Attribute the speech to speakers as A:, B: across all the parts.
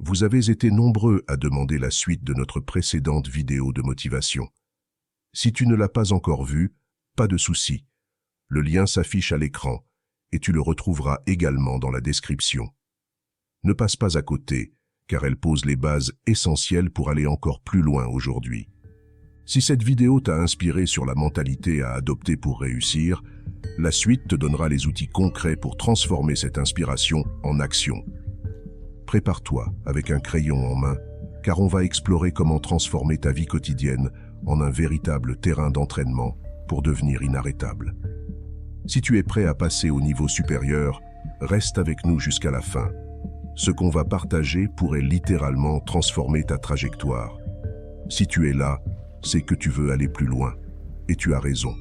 A: Vous avez été nombreux à demander la suite de notre précédente vidéo de motivation. Si tu ne l'as pas encore vue, pas de souci. Le lien s'affiche à l'écran et tu le retrouveras également dans la description. Ne passe pas à côté, car elle pose les bases essentielles pour aller encore plus loin aujourd'hui. Si cette vidéo t'a inspiré sur la mentalité à adopter pour réussir, la suite te donnera les outils concrets pour transformer cette inspiration en action. Prépare-toi avec un crayon en main, car on va explorer comment transformer ta vie quotidienne en un véritable terrain d'entraînement pour devenir inarrêtable. Si tu es prêt à passer au niveau supérieur, reste avec nous jusqu'à la fin. Ce qu'on va partager pourrait littéralement transformer ta trajectoire. Si tu es là, c'est que tu veux aller plus loin. Et tu as raison.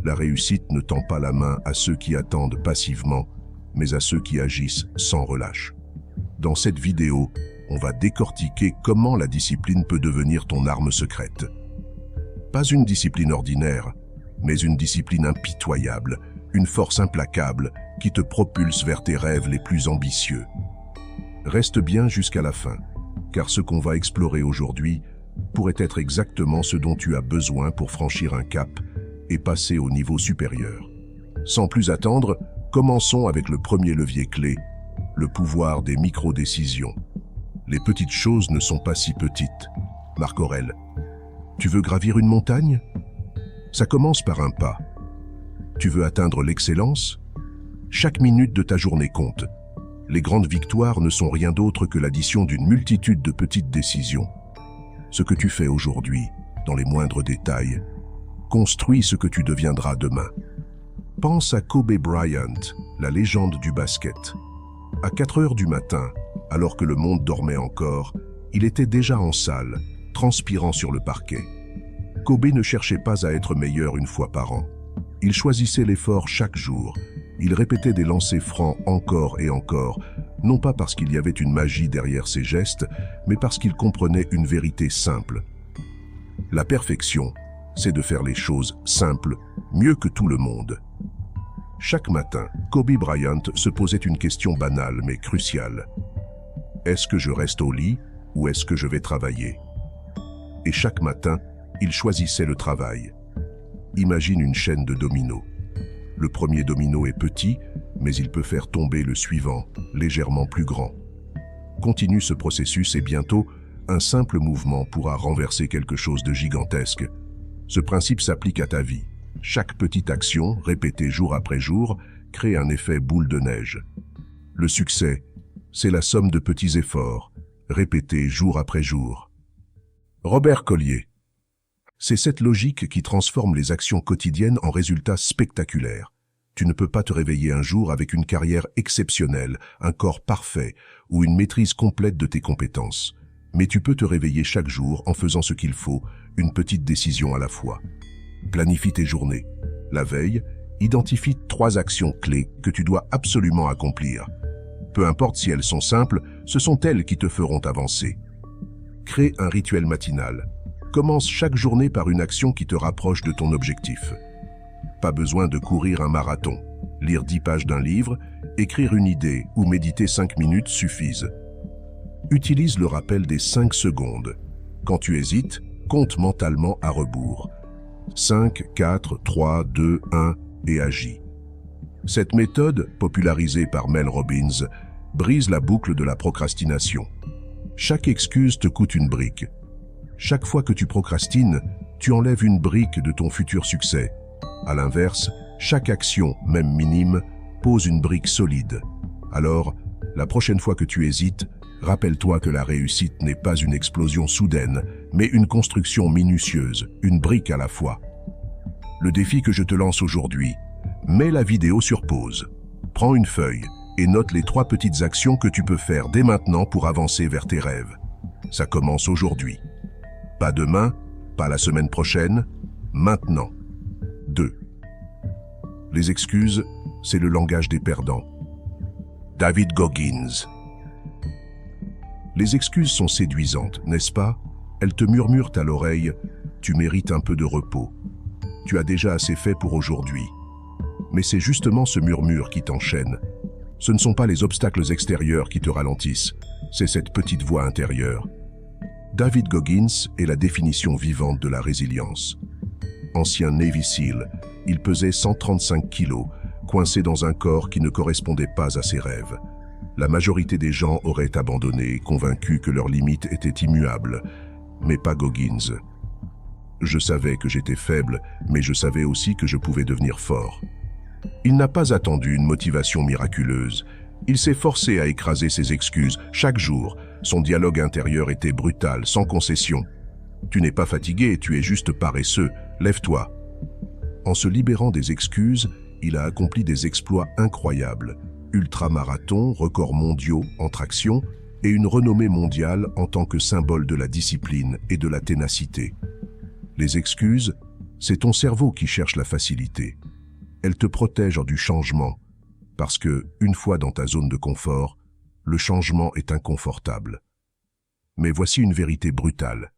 A: La réussite ne tend pas la main à ceux qui attendent passivement, mais à ceux qui agissent sans relâche. Dans cette vidéo, on va décortiquer comment la discipline peut devenir ton arme secrète. Pas une discipline ordinaire, mais une discipline impitoyable, une force implacable qui te propulse vers tes rêves les plus ambitieux. Reste bien jusqu'à la fin, car ce qu'on va explorer aujourd'hui pourrait être exactement ce dont tu as besoin pour franchir un cap et passer au niveau supérieur. Sans plus attendre, commençons avec le premier levier clé, le pouvoir des micro-décisions. Les petites choses ne sont pas si petites. Marc Aurèle. Tu veux gravir une montagne? Ça commence par un pas. Tu veux atteindre l'excellence? Chaque minute de ta journée compte. Les grandes victoires ne sont rien d'autre que l'addition d'une multitude de petites décisions. Ce que tu fais aujourd'hui, dans les moindres détails, construit ce que tu deviendras demain. Pense à Kobe Bryant, la légende du basket. À 4 heures du matin, alors que le monde dormait encore, il était déjà en salle, transpirant sur le parquet. Kobe ne cherchait pas à être meilleur une fois par an. Il choisissait l'effort chaque jour. Il répétait des lancers francs encore et encore, non pas parce qu'il y avait une magie derrière ses gestes, mais parce qu'il comprenait une vérité simple. La perfection, c'est de faire les choses simples, mieux que tout le monde. Chaque matin, Kobe Bryant se posait une question banale mais cruciale. Est-ce que je reste au lit ou est-ce que je vais travailler? Et chaque matin, il choisissait le travail. Imagine une chaîne de dominos. Le premier domino est petit, mais il peut faire tomber le suivant, légèrement plus grand. Continue ce processus et bientôt, un simple mouvement pourra renverser quelque chose de gigantesque. Ce principe s'applique à ta vie. Chaque petite action, répétée jour après jour, crée un effet boule de neige. Le succès, c'est la somme de petits efforts, répétés jour après jour. Robert Collier. C'est cette logique qui transforme les actions quotidiennes en résultats spectaculaires. Tu ne peux pas te réveiller un jour avec une carrière exceptionnelle, un corps parfait ou une maîtrise complète de tes compétences. Mais tu peux te réveiller chaque jour en faisant ce qu'il faut, une petite décision à la fois. Planifie tes journées. La veille, identifie 3 actions clés que tu dois absolument accomplir. Peu importe si elles sont simples, ce sont elles qui te feront avancer. Crée un rituel matinal. Commence chaque journée par une action qui te rapproche de ton objectif. Pas besoin de courir un marathon. Lire 10 pages d'un livre, écrire une idée ou méditer 5 minutes suffisent. Utilise le rappel des 5 secondes. Quand tu hésites, compte mentalement à rebours. 5, 4, 3, 2, 1 et agis. Cette méthode, popularisée par Mel Robbins, brise la boucle de la procrastination. Chaque excuse te coûte une brique. Chaque fois que tu procrastines, tu enlèves une brique de ton futur succès. À l'inverse, chaque action, même minime, pose une brique solide. Alors, la prochaine fois que tu hésites, rappelle-toi que la réussite n'est pas une explosion soudaine, mais une construction minutieuse, une brique à la fois. Le défi que je te lance aujourd'hui, mets la vidéo sur pause. Prends une feuille et note les 3 petites actions que tu peux faire dès maintenant pour avancer vers tes rêves. Ça commence aujourd'hui. Pas demain, pas la semaine prochaine, maintenant. 2. Les excuses, c'est le langage des perdants. David Goggins. Les excuses sont séduisantes, n'est-ce pas? Elles te murmurent à l'oreille « Tu mérites un peu de repos. Tu as déjà assez fait pour aujourd'hui. » Mais c'est justement ce murmure qui t'enchaîne. Ce ne sont pas les obstacles extérieurs qui te ralentissent, c'est cette petite voix intérieure. David Goggins est la définition vivante de la résilience. Ancien Navy SEAL, il pesait 135 kilos, coincé dans un corps qui ne correspondait pas à ses rêves. La majorité des gens auraient abandonné, convaincus que leurs limites étaient immuables, mais pas Goggins. Je savais que j'étais faible, mais je savais aussi que je pouvais devenir fort. Il n'a pas attendu une motivation miraculeuse. Il s'est forcé à écraser ses excuses. Chaque jour, son dialogue intérieur était brutal, sans concession. Tu n'es pas fatigué, tu es juste paresseux. Lève-toi. En se libérant des excuses, il a accompli des exploits incroyables. Ultramarathon, records mondiaux en traction et une renommée mondiale en tant que symbole de la discipline et de la ténacité. Les excuses, c'est ton cerveau qui cherche la facilité. Elles te protègent du changement, parce que, une fois dans ta zone de confort, le changement est inconfortable. Mais voici une vérité brutale.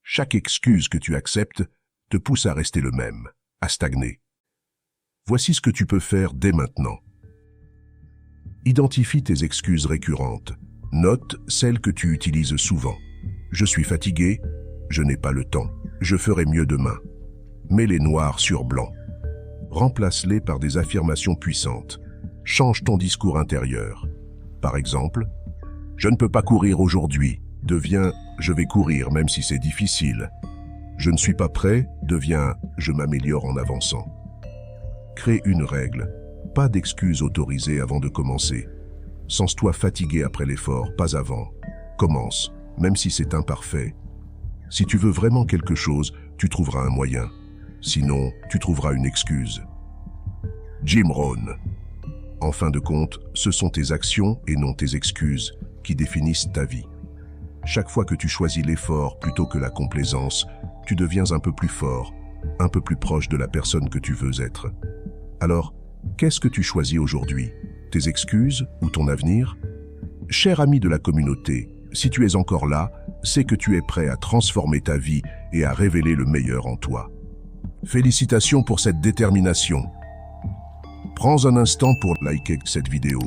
A: Chaque excuse que tu acceptes te pousse à rester le même, à stagner. Voici ce que tu peux faire dès maintenant. Identifie tes excuses récurrentes. Note celles que tu utilises souvent. Je suis fatigué, je n'ai pas le temps, je ferai mieux demain. Mets-les noirs sur blanc. Remplace-les par des affirmations puissantes. Change ton discours intérieur. Par exemple, « Je ne peux pas courir aujourd'hui » devient « Je vais courir même si c'est difficile ». Je ne suis pas prêt devient « Je m'améliore en avançant ». Crée une règle. Pas d'excuses autorisées avant de commencer. Sens-toi fatigué après l'effort, pas avant. Commence, même si c'est imparfait. Si tu veux vraiment quelque chose, tu trouveras un moyen. Sinon, tu trouveras une excuse. Jim Rohn. En fin de compte, ce sont tes actions et non tes excuses qui définissent ta vie. Chaque fois que tu choisis l'effort plutôt que la complaisance, tu deviens un peu plus fort, un peu plus proche de la personne que tu veux être. Alors, qu'est-ce que tu choisis aujourd'hui? Tes excuses ou ton avenir? Cher ami de la communauté, si tu es encore là, c'est que tu es prêt à transformer ta vie et à révéler le meilleur en toi. Félicitations pour cette détermination. Prends un instant pour liker cette vidéo.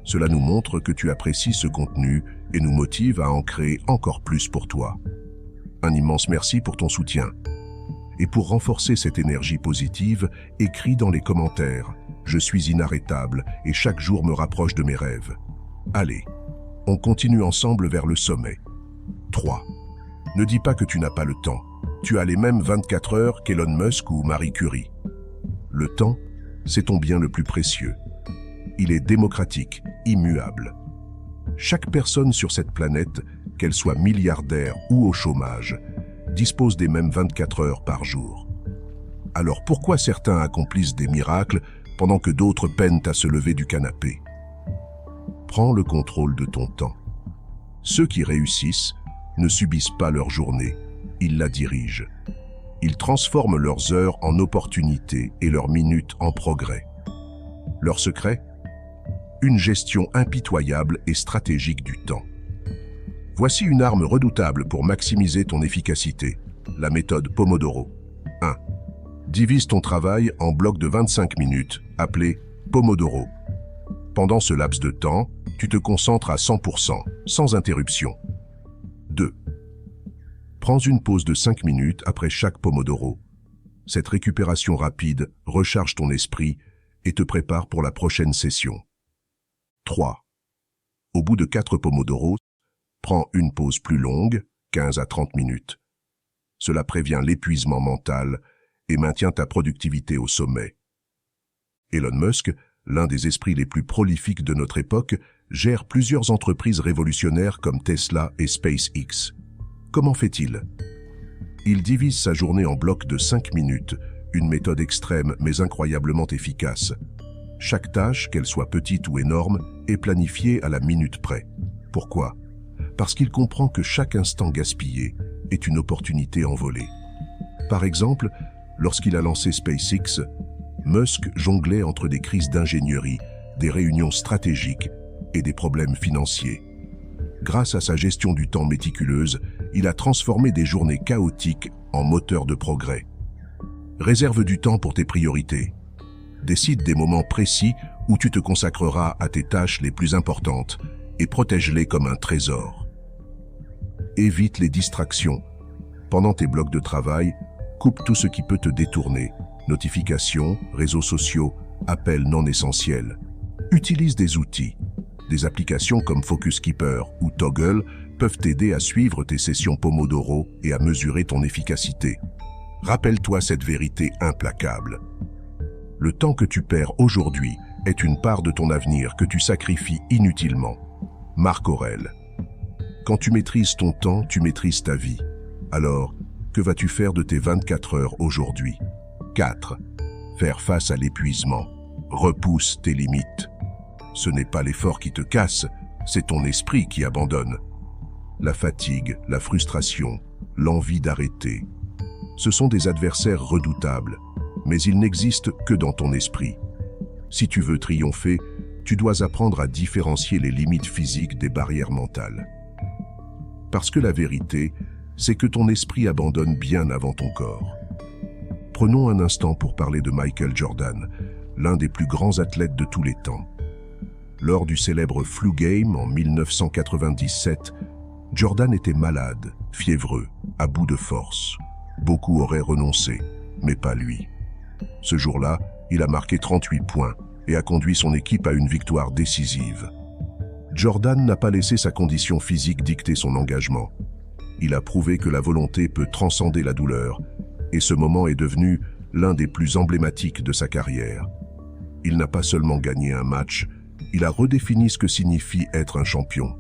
A: Cela nous montre que tu apprécies ce contenu et nous motive à en créer encore plus pour toi. Un immense merci pour ton soutien. Et pour renforcer cette énergie positive, écris dans les commentaires « Je suis inarrêtable et chaque jour me rapproche de mes rêves ». Allez, on continue ensemble vers le sommet. 3. Ne dis pas que tu n'as pas le temps. Tu as les mêmes 24 heures qu'Elon Musk ou Marie Curie. Le temps, c'est ton bien le plus précieux. Il est démocratique, immuable. Chaque personne sur cette planète, qu'elle soit milliardaire ou au chômage, dispose des mêmes 24 heures par jour. Alors pourquoi certains accomplissent des miracles pendant que d'autres peinent à se lever du canapé? Prends le contrôle de ton temps. Ceux qui réussissent ne subissent pas leur journée, ils la dirigent. Ils transforment leurs heures en opportunités et leurs minutes en progrès. Leur secret? Une gestion impitoyable et stratégique du temps. Voici une arme redoutable pour maximiser ton efficacité, la méthode Pomodoro. 1. Divise ton travail en blocs de 25 minutes, appelés Pomodoro. Pendant ce laps de temps, tu te concentres à 100%, sans interruption. 2. Prends une pause de 5 minutes après chaque Pomodoro. Cette récupération rapide recharge ton esprit et te prépare pour la prochaine session. 3. Au bout de 4 Pomodoro, prends une pause plus longue, 15 à 30 minutes. Cela prévient l'épuisement mental et maintient ta productivité au sommet. Elon Musk, l'un des esprits les plus prolifiques de notre époque, gère plusieurs entreprises révolutionnaires comme Tesla et SpaceX. Comment fait-il? Il divise sa journée en blocs de 5 minutes, une méthode extrême mais incroyablement efficace. Chaque tâche, qu'elle soit petite ou énorme, est planifiée à la minute près. Pourquoi? Parce qu'il comprend que chaque instant gaspillé est une opportunité envolée. Par exemple, lorsqu'il a lancé SpaceX, Musk jonglait entre des crises d'ingénierie, des réunions stratégiques et des problèmes financiers. Grâce à sa gestion du temps méticuleuse, il a transformé des journées chaotiques en moteurs de progrès. Réserve du temps pour tes priorités. Décide des moments précis où tu te consacreras à tes tâches les plus importantes et protège-les comme un trésor. Évite les distractions. Pendant tes blocs de travail, coupe tout ce qui peut te détourner. Notifications, réseaux sociaux, appels non essentiels. Utilise des outils. Des applications comme Focus Keeper ou Toggle peuvent t'aider à suivre tes sessions Pomodoro et à mesurer ton efficacité. Rappelle-toi cette vérité implacable. Le temps que tu perds aujourd'hui est une part de ton avenir que tu sacrifies inutilement. Marc Aurèle. Quand tu maîtrises ton temps, tu maîtrises ta vie. Alors, que vas-tu faire de tes 24 heures aujourd'hui? 4. Faire face à l'épuisement. Repousse tes limites. Ce n'est pas l'effort qui te casse, c'est ton esprit qui abandonne. La fatigue, la frustration, l'envie d'arrêter. Ce sont des adversaires redoutables, mais ils n'existent que dans ton esprit. Si tu veux triompher, tu dois apprendre à différencier les limites physiques des barrières mentales. Parce que la vérité, c'est que ton esprit abandonne bien avant ton corps. Prenons un instant pour parler de Michael Jordan, l'un des plus grands athlètes de tous les temps. Lors du célèbre Flu Game en 1997, Jordan était malade, fiévreux, à bout de force. Beaucoup auraient renoncé, mais pas lui. Ce jour-là, il a marqué 38 points et a conduit son équipe à une victoire décisive. Jordan n'a pas laissé sa condition physique dicter son engagement. Il a prouvé que la volonté peut transcender la douleur, et ce moment est devenu l'un des plus emblématiques de sa carrière. Il n'a pas seulement gagné un match, il a redéfini ce que signifie être un champion.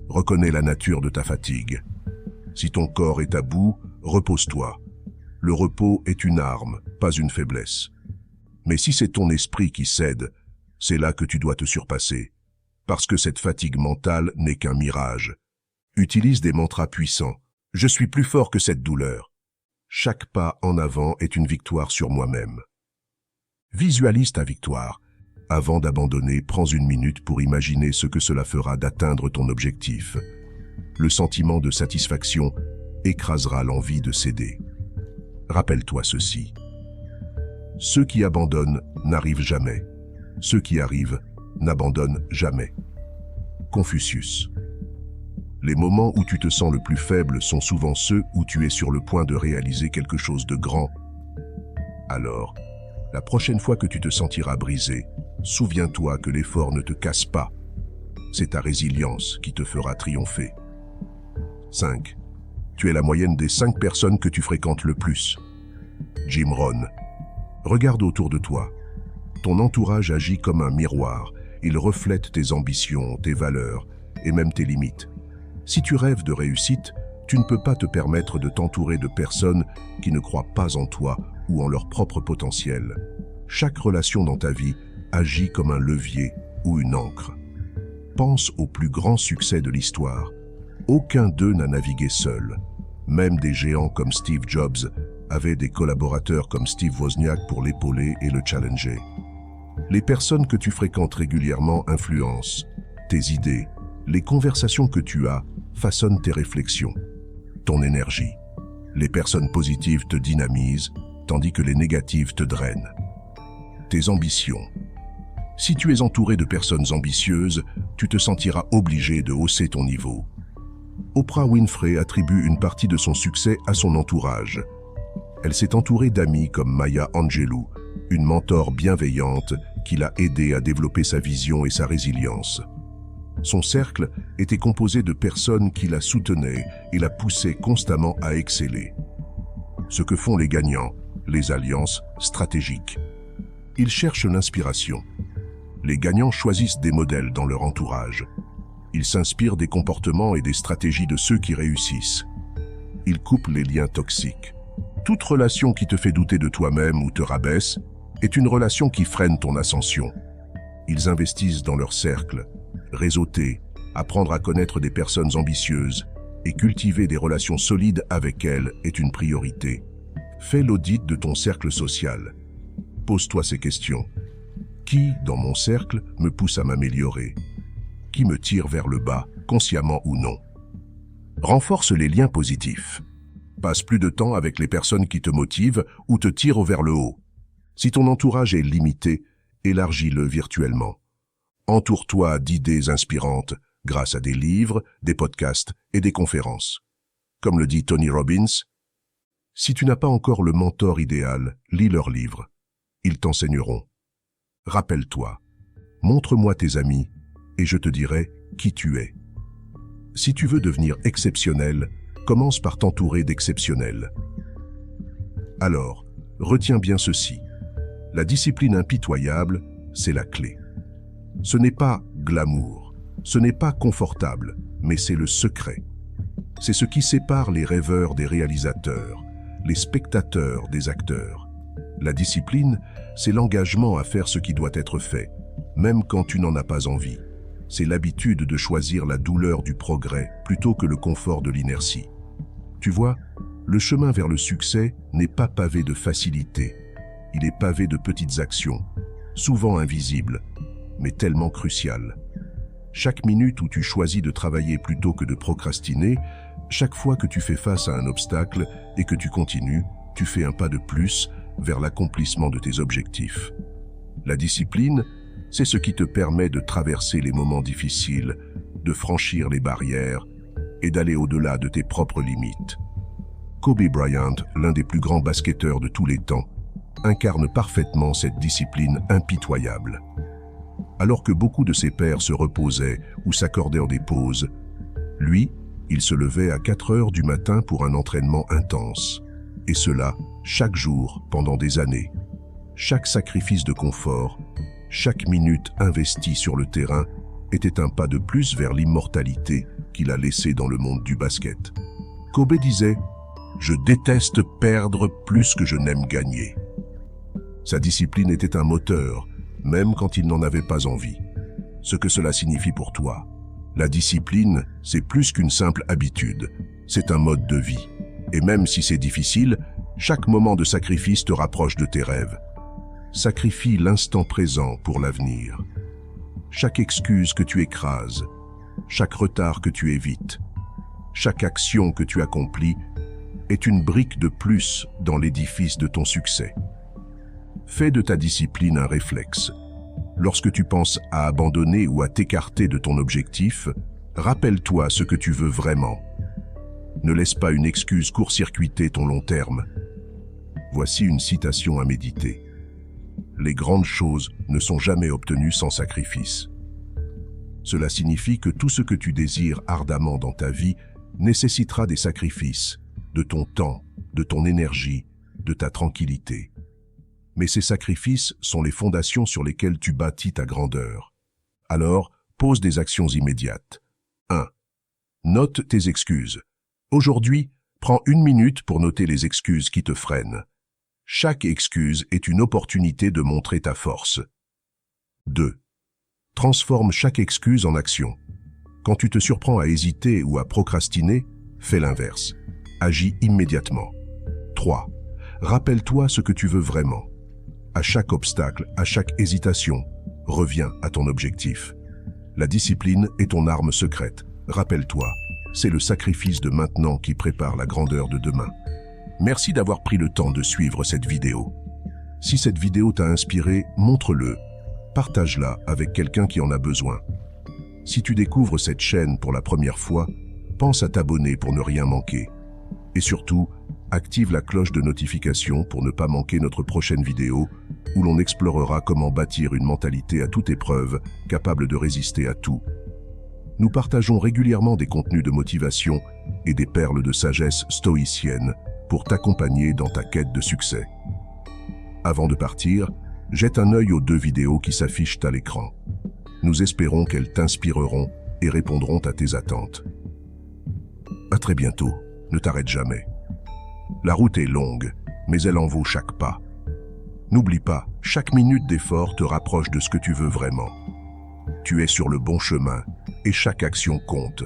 A: Reconnais la nature de ta fatigue. Si ton corps est à bout, repose-toi. Le repos est une arme, pas une faiblesse. Mais si c'est ton esprit qui cède, c'est là que tu dois te surpasser. Parce que cette fatigue mentale n'est qu'un mirage. Utilise des mantras puissants. Je suis plus fort que cette douleur. Chaque pas en avant est une victoire sur moi-même. Visualise ta victoire. Avant d'abandonner, prends une minute pour imaginer ce que cela fera d'atteindre ton objectif. Le sentiment de satisfaction écrasera l'envie de céder. Rappelle-toi ceci. Ceux qui abandonnent n'arrivent jamais. Ceux qui arrivent n'abandonnent jamais. Confucius. Les moments où tu te sens le plus faible sont souvent ceux où tu es sur le point de réaliser quelque chose de grand. Alors, la prochaine fois que tu te sentiras brisé, souviens-toi que l'effort ne te casse pas. C'est ta résilience qui te fera triompher. 5. Tu es la moyenne des 5 personnes que tu fréquentes le plus. Jim Rohn. Regarde autour de toi. Ton entourage agit comme un miroir. Il reflète tes ambitions, tes valeurs et même tes limites. Si tu rêves de réussite, tu ne peux pas te permettre de t'entourer de personnes qui ne croient pas en toi ou en leur propre potentiel. Chaque relation dans ta vie agit comme un levier ou une ancre. Pense aux plus grands succès de l'histoire. Aucun d'eux n'a navigué seul. Même des géants comme Steve Jobs avaient des collaborateurs comme Steve Wozniak pour l'épauler et le challenger. Les personnes que tu fréquentes régulièrement influencent tes idées. Les conversations que tu as façonnent tes réflexions, ton énergie. Les personnes positives te dynamisent, tandis que les négatives te drainent. Tes ambitions. Si tu es entouré de personnes ambitieuses, tu te sentiras obligé de hausser ton niveau. Oprah Winfrey attribue une partie de son succès à son entourage. Elle s'est entourée d'amis comme Maya Angelou, une mentor bienveillante qui l'a aidée à développer sa vision et sa résilience. Son cercle était composé de personnes qui la soutenaient et la poussaient constamment à exceller. Ce que font les gagnants, les alliances stratégiques. Ils cherchent l'inspiration. Les gagnants choisissent des modèles dans leur entourage. Ils s'inspirent des comportements et des stratégies de ceux qui réussissent. Ils coupent les liens toxiques. Toute relation qui te fait douter de toi-même ou te rabaisse est une relation qui freine ton ascension. Ils investissent dans leur cercle. Réseauter, apprendre à connaître des personnes ambitieuses et cultiver des relations solides avec elles est une priorité. Fais l'audit de ton cercle social. Pose-toi ces questions. Qui, dans mon cercle, me pousse à m'améliorer? Qui me tire vers le bas, consciemment ou non? Renforce les liens positifs. Passe plus de temps avec les personnes qui te motivent ou te tirent vers le haut. Si ton entourage est limité, élargis-le virtuellement. Entoure-toi d'idées inspirantes grâce à des livres, des podcasts et des conférences. Comme le dit Tony Robbins, si tu n'as pas encore le mentor idéal, lis leurs livres. Ils t'enseigneront. Rappelle-toi, montre-moi tes amis et je te dirai qui tu es. Si tu veux devenir exceptionnel, commence par t'entourer d'exceptionnels. Alors, retiens bien ceci. La discipline impitoyable, c'est la clé. Ce n'est pas glamour, ce n'est pas confortable, mais c'est le secret. C'est ce qui sépare les rêveurs des réalisateurs, les spectateurs des acteurs. La discipline, c'est l'engagement à faire ce qui doit être fait, même quand tu n'en as pas envie. C'est l'habitude de choisir la douleur du progrès plutôt que le confort de l'inertie. Tu vois, le chemin vers le succès n'est pas pavé de facilité. Il est pavé de petites actions, souvent invisibles, mais tellement cruciales. Chaque minute où tu choisis de travailler plutôt que de procrastiner, chaque fois que tu fais face à un obstacle et que tu continues, tu fais un pas de plus vers l'accomplissement de tes objectifs. La discipline, c'est ce qui te permet de traverser les moments difficiles, de franchir les barrières et d'aller au-delà de tes propres limites. Kobe Bryant, l'un des plus grands basketteurs de tous les temps, incarne parfaitement cette discipline impitoyable. Alors que beaucoup de ses pairs se reposaient ou s'accordaient des pauses, lui, il se levait à 4 heures du matin pour un entraînement intense. Et cela, chaque jour, pendant des années. Chaque sacrifice de confort, chaque minute investie sur le terrain était un pas de plus vers l'immortalité qu'il a laissé dans le monde du basket. Kobe disait « Je déteste perdre plus que je n'aime gagner ». Sa discipline était un moteur, même quand il n'en avait pas envie. Ce que cela signifie pour toi. La discipline, c'est plus qu'une simple habitude, c'est un mode de vie. Et même si c'est difficile, chaque moment de sacrifice te rapproche de tes rêves. Sacrifie l'instant présent pour l'avenir. Chaque excuse que tu écrases, chaque retard que tu évites, chaque action que tu accomplis est une brique de plus dans l'édifice de ton succès. Fais de ta discipline un réflexe. Lorsque tu penses à abandonner ou à t'écarter de ton objectif, rappelle-toi ce que tu veux vraiment. Ne laisse pas une excuse court-circuiter ton long terme. Voici une citation à méditer. Les grandes choses ne sont jamais obtenues sans sacrifice. Cela signifie que tout ce que tu désires ardemment dans ta vie nécessitera des sacrifices, de ton temps, de ton énergie, de ta tranquillité. Mais ces sacrifices sont les fondations sur lesquelles tu bâtis ta grandeur. Alors, pose des actions immédiates. 1. Note tes excuses. Aujourd'hui, prends 1 minute pour noter les excuses qui te freinent. Chaque excuse est une opportunité de montrer ta force. 2. Transforme chaque excuse en action. Quand tu te surprends à hésiter ou à procrastiner, fais l'inverse. Agis immédiatement. 3. Rappelle-toi ce que tu veux vraiment. À chaque obstacle, à chaque hésitation, reviens à ton objectif. La discipline est ton arme secrète. Rappelle-toi, c'est le sacrifice de maintenant qui prépare la grandeur de demain. Merci d'avoir pris le temps de suivre cette vidéo. Si cette vidéo t'a inspiré, montre-le. Partage-la avec quelqu'un qui en a besoin. Si tu découvres cette chaîne pour la première fois, pense à t'abonner pour ne rien manquer. Et surtout, active la cloche de notification pour ne pas manquer notre prochaine vidéo où l'on explorera comment bâtir une mentalité à toute épreuve capable de résister à tout. Nous partageons régulièrement des contenus de motivation et des perles de sagesse stoïcienne pour t'accompagner dans ta quête de succès. Avant de partir, jette un œil aux 2 vidéos qui s'affichent à l'écran. Nous espérons qu'elles t'inspireront et répondront à tes attentes. À très bientôt, ne t'arrête jamais. La route est longue, mais elle en vaut chaque pas. N'oublie pas, chaque minute d'effort te rapproche de ce que tu veux vraiment. Tu es sur le bon chemin et chaque action compte.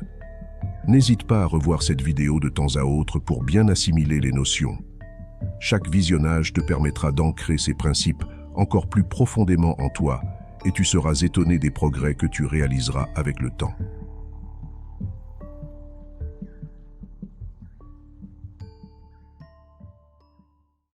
A: N'hésite pas à revoir cette vidéo de temps à autre pour bien assimiler les notions. Chaque visionnage te permettra d'ancrer ces principes encore plus profondément en toi et tu seras étonné des progrès que tu réaliseras avec le temps.